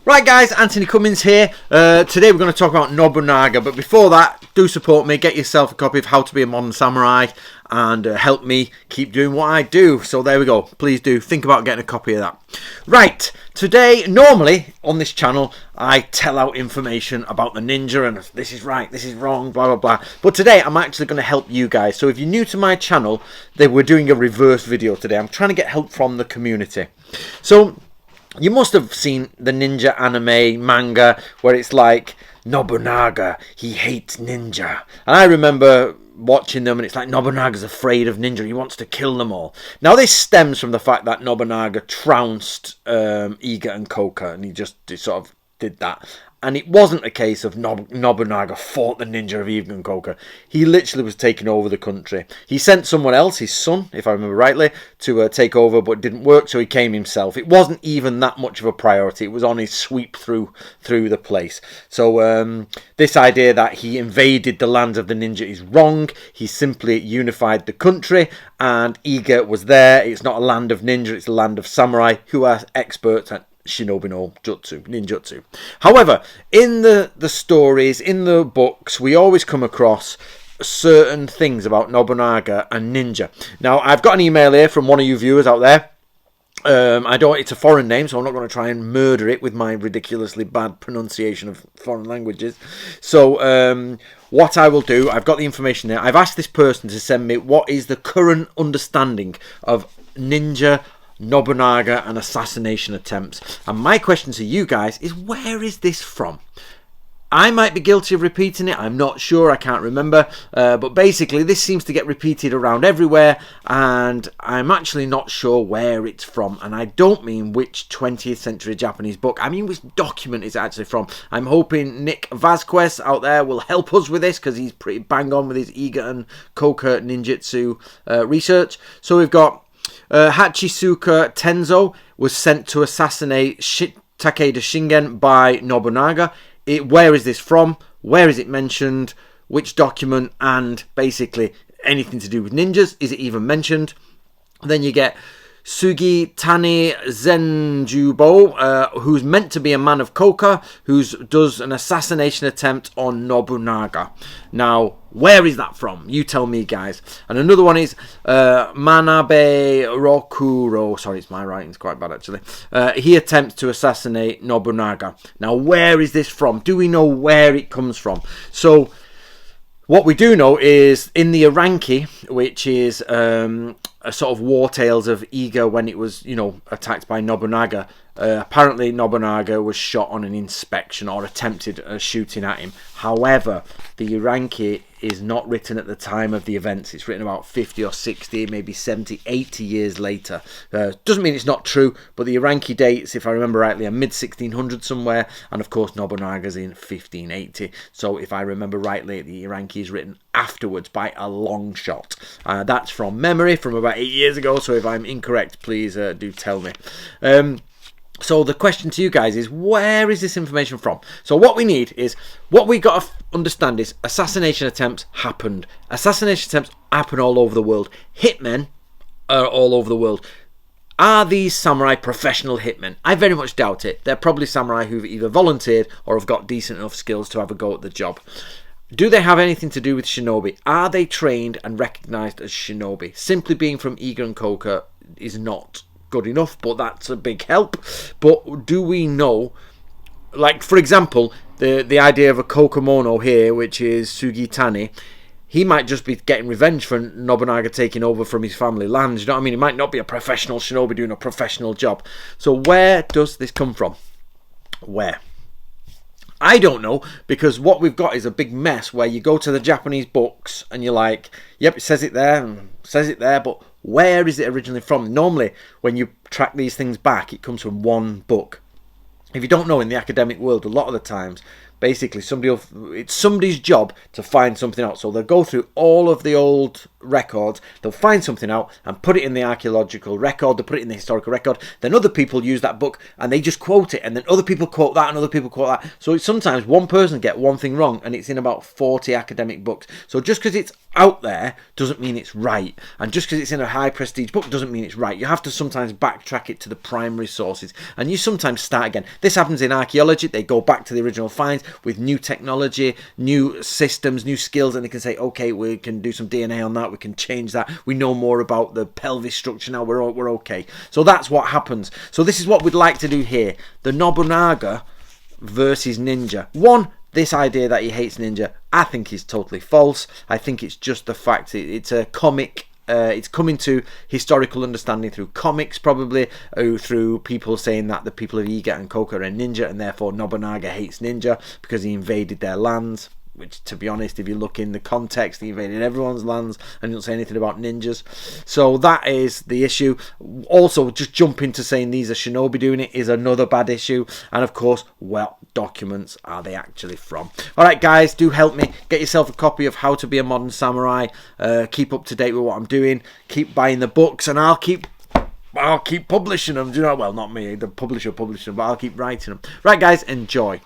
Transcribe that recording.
Right guys, Anthony Cummins here. Today we're going to talk about Nobunaga, but before that, do support me, get yourself a copy of How to Be a Modern Samurai, and help me keep doing what I do. So there we go, please do think about getting a copy of that. Right, today, normally on this channel, I tell out information about the ninja, and this is right, this is wrong, blah blah blah. But today, I'm actually going to help you guys. So if you're new to my channel, we're doing a reverse video today. I'm trying to get help from the community. So you must have seen the ninja anime manga where it's like Nobunaga, he hates ninja. And I remember watching them and it's like Nobunaga's afraid of ninja, he wants to kill them all. Now this stems from the fact that Nobunaga trounced Iga and Koka, and he sort of did that. And it wasn't a case of Nobunaga fought the ninja of Iga and Koka. He literally was taking over the country. He sent someone else, his son, if I remember rightly, to take over, but it didn't work, so he came himself. It wasn't even that much of a priority. It was on his sweep through the place. So this idea that he invaded the lands of the ninja is wrong. He simply unified the country, and Iga was there. It's not a land of ninja, it's a land of samurai who are experts at shinobi no jutsu, ninjutsu. However, in the stories, in the books, we always come across certain things about Nobunaga and ninja. Now, I've got an email here from one of you viewers out there. It's a foreign name, so I'm not going to try and murder it with my ridiculously bad pronunciation of foreign languages. So, what I will do, I've got the information there. I've asked this person to send me what is the current understanding of ninja, Nobunaga and assassination attempts. And my question to you guys is, where is this from? I might be guilty of repeating it, I'm not sure, I can't remember, but basically this seems to get repeated around everywhere, and I'm actually not sure where it's from. And I don't mean which 20th century Japanese book, I mean which document it's actually from. I'm hoping Nick Vasquez out there will help us with this, because he's pretty bang on with his Iga and Koka ninjutsu research. So we've got Hachisuka Tenzo was sent to assassinate Takeda Shingen by Nobunaga. Where is this from? Where is it mentioned? Which document? And basically anything to do with ninjas. Is it even mentioned? Then you get Sugitani Zenjubo, who's meant to be a man of Koka, who does an assassination attempt on Nobunaga. Now, where is that from? You tell me, guys. And another one is Manabe Rokuro. Sorry, it's my writing's quite bad, actually. He attempts to assassinate Nobunaga. Now, where is this from? Do we know where it comes from? So, what we do know is in the Iranki, which is a sort of war tales of Iga when it was, attacked by Nobunaga. Apparently Nobunaga was shot on an inspection or attempted shooting at him. However, the Iranki is not written at the time of the events. It's written about 50 or 60, maybe 70, 80 years later. Doesn't mean it's not true, but the Iranki dates, if I remember rightly, are mid-1600s somewhere, and of course Nobunaga's in 1580. So if I remember rightly, the Iranki is written afterwards by a long shot. That's from memory, from about 8 years ago, so if I'm incorrect, please do tell me. So the question to you guys is, where is this information from? So what we need is, what we got to understand is, assassination attempts happened. Assassination attempts happen all over the world. Hitmen are all over the world. Are these samurai professional hitmen? I very much doubt it. They're probably samurai who've either volunteered or have got decent enough skills to have a go at the job. Do they have anything to do with shinobi? Are they trained and recognised as shinobi? Simply being from Iga and Koka is not good enough, but that's a big help. But do we know, like for example, the idea of a Kokemono here, which is Sugitani, he might just be getting revenge for Nobunaga taking over from his family lands. You know what I mean? He might not be a professional shinobi doing a professional job. So where does this come from? Where? I don't know, because what we've got is a big mess where you go to the Japanese books and you're like, yep, it says it there, but where is it originally from? Normally, when you track these things back, it comes from one book. If you don't know, in the academic world, a lot of the times, basically it's somebody's job to find something out. So they'll go through all of the old records, they'll find something out and put it in the archaeological record, they'll put it in the historical record, then other people use that book and they just quote it, and then other people quote that and other people quote that. So it's sometimes one person get one thing wrong and it's in about 40 academic books. So just because it's out there doesn't mean it's right, and just because it's in a high prestige book doesn't mean it's right. You have to sometimes backtrack it to the primary sources, and you sometimes start again. This happens in archaeology. They go back to the original finds with new technology, new systems, new skills, and they can say, okay, we can do some DNA on that, we can change that, we know more about the pelvis structure now, we're okay. So that's what happens. So this is what we'd like to do here, the Nobunaga versus Ninja. One, this idea that he hates Ninja, I think is totally false. I think it's just the fact it's a comic. It's coming to historical understanding through comics, probably, through people saying that the people of Iga and Koka are ninja, and therefore Nobunaga hates Ninja because he invaded their lands. Which, to be honest, if you look in the context, he invaded everyone's lands and doesn't say anything about ninjas. So that is the issue. Also, just jump into saying these are shinobi doing it is another bad issue. And of course, what documents are they actually from? Alright guys, do help me. Get yourself a copy of How to Be a Modern Samurai. Keep up to date with what I'm doing. Keep buying the books, and I'll keep publishing them. Do you know? Well, not me, the publisher publishing them, but I'll keep writing them. Right guys, enjoy.